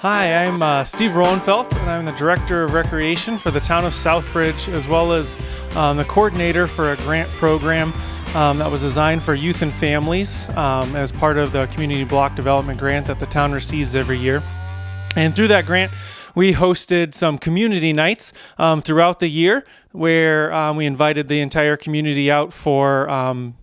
Hi, I'm Steve Roenfeldt, and I'm the Director of Recreation for the town of Southbridge, as well as the coordinator for a grant program that was designed for youth and families as part of the Community Block Development Grant that the town receives every year. And through that grant, we hosted some community nights throughout the year where we invited the entire community out for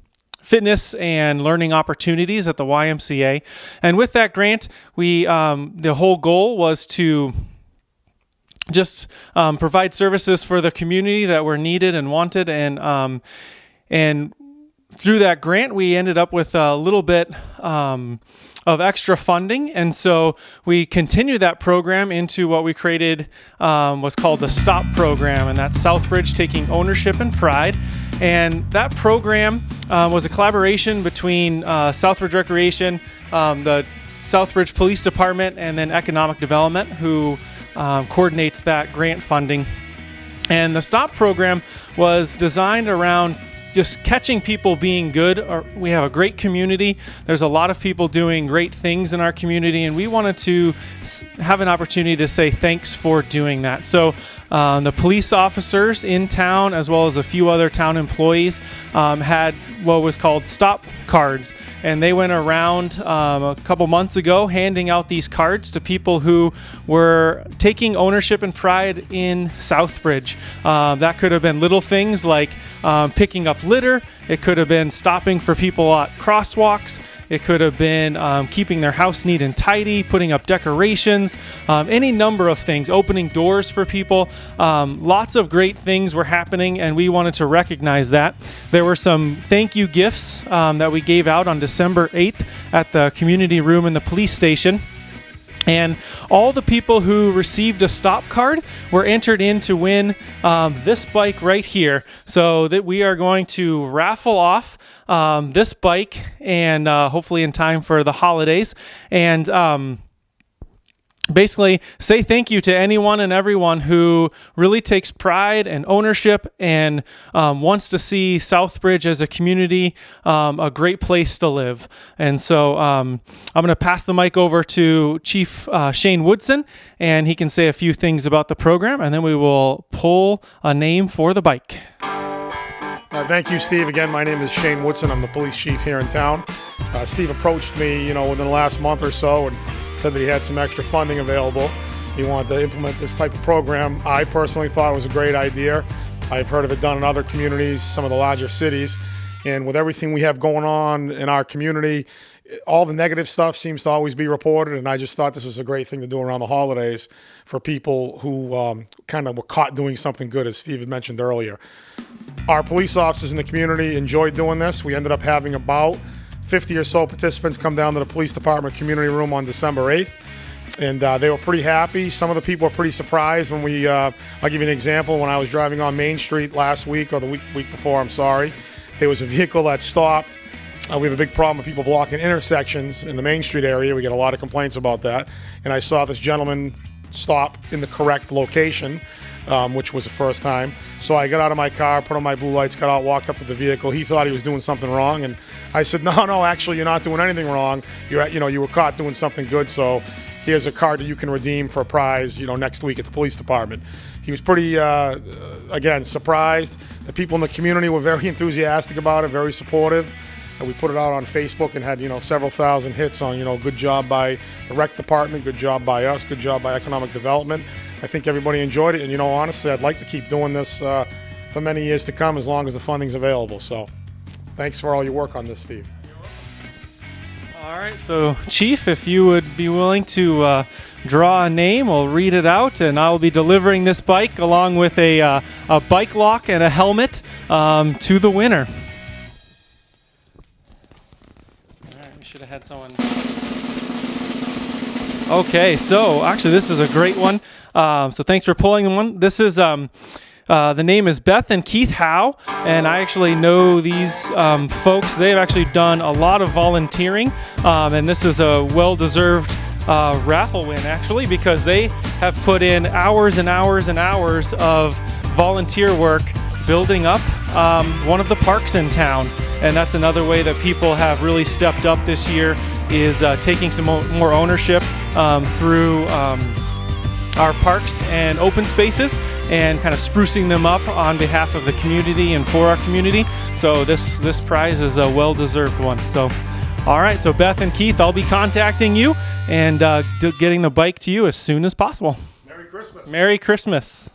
fitness and learning opportunities at the YMCA. And with that grant, the whole goal was to just provide services for the community that were needed and wanted. And through that grant, we ended up with a little bit of extra funding, and so we continued that program into what we created was called the STOP program, and that's Southbridge Taking Ownership and Pride. And that program was a collaboration between Southbridge Recreation, the Southbridge Police Department, and then Economic Development, who coordinates that grant funding. And the STOP program was designed around just catching people being good. We have a great community. There's a lot of people doing great things in our community, and we wanted to have an opportunity to say thanks for doing that. So the police officers in town, as well as a few other town employees, had what was called STOP cards, and they went around a couple months ago handing out these cards to people who were taking ownership and pride in Southbridge. That could have been little things like picking up litter. It could have been stopping for people at crosswalks. It could have been keeping their house neat and tidy, putting up decorations, any number of things, opening doors for people. Lots of great things were happening, and we wanted to recognize that. There were some thank you gifts that we gave out on December 8th at the community room in the police station. And all the people who received a STOP card were entered in to win this bike right here. So that we are going to raffle off this bike, and hopefully in time for the holidays. And basically say thank you to anyone and everyone who really takes pride and ownership and wants to see Southbridge as a community a great place to live. And so I'm going to pass the mic over to Chief Shane Woodson, and he can say a few things about the program, and then we will pull a name for the bike. Thank you, Steve. Again, my name is Shane Woodson. I'm the police chief here in town. Steve approached me, within the last month or so, and said that he had some extra funding available. He wanted to implement this type of program. I personally thought it was a great idea. I've heard of it done in other communities, some of the larger cities. And with everything we have going on in our community, all the negative stuff seems to always be reported, and I just thought this was a great thing to do around the holidays for people who kind of were caught doing something good, as Steve had mentioned earlier. Our police officers in the community enjoyed doing this. We ended up having about 50 or so participants come down to the police department community room on December 8th, and they were pretty happy. Some of the people were pretty surprised when I'll give you an example. When I was driving on Main Street last week, or the week before, there was a vehicle that stopped. We have a big problem with people blocking intersections in the Main Street area. We get a lot of complaints about that. And I saw this gentleman stop in the correct location, which was the first time. So I got out of my car, put on my blue lights, got out, walked up to the vehicle. He thought he was doing something wrong, and I said, no, actually, you're not doing anything wrong. You were caught doing something good, so here's a card that you can redeem for a prize, next week at the police department. He was pretty, again, surprised. The people in the community were very enthusiastic about it, very supportive. And we put it out on Facebook and had, several thousand hits on, good job by the rec department, good job by us, good job by economic development. I think everybody enjoyed it, and honestly, I'd like to keep doing this for many years to come, as long as the funding's available. So, thanks for all your work on this, Steve. All right, so Chief, if you would be willing to draw a name, we'll read it out, and I'll be delivering this bike along with a bike lock and a helmet to the winner. All right, we should have had someone. Okay, so actually this is a great one. So thanks for pulling the one. This is the name is Beth and Keith Howe, and I actually know these folks. They've actually done a lot of volunteering, and this is a well-deserved raffle win, actually, because they have put in hours and hours and hours of volunteer work building up one of the parks in town. And that's another way that people have really stepped up this year, is taking some more ownership through our parks and open spaces and kind of sprucing them up on behalf of the community and for our community. So this prize is a well-deserved one. So, all right, so Beth and Keith, I'll be contacting you and getting the bike to you as soon as possible. Merry Christmas. Merry Christmas.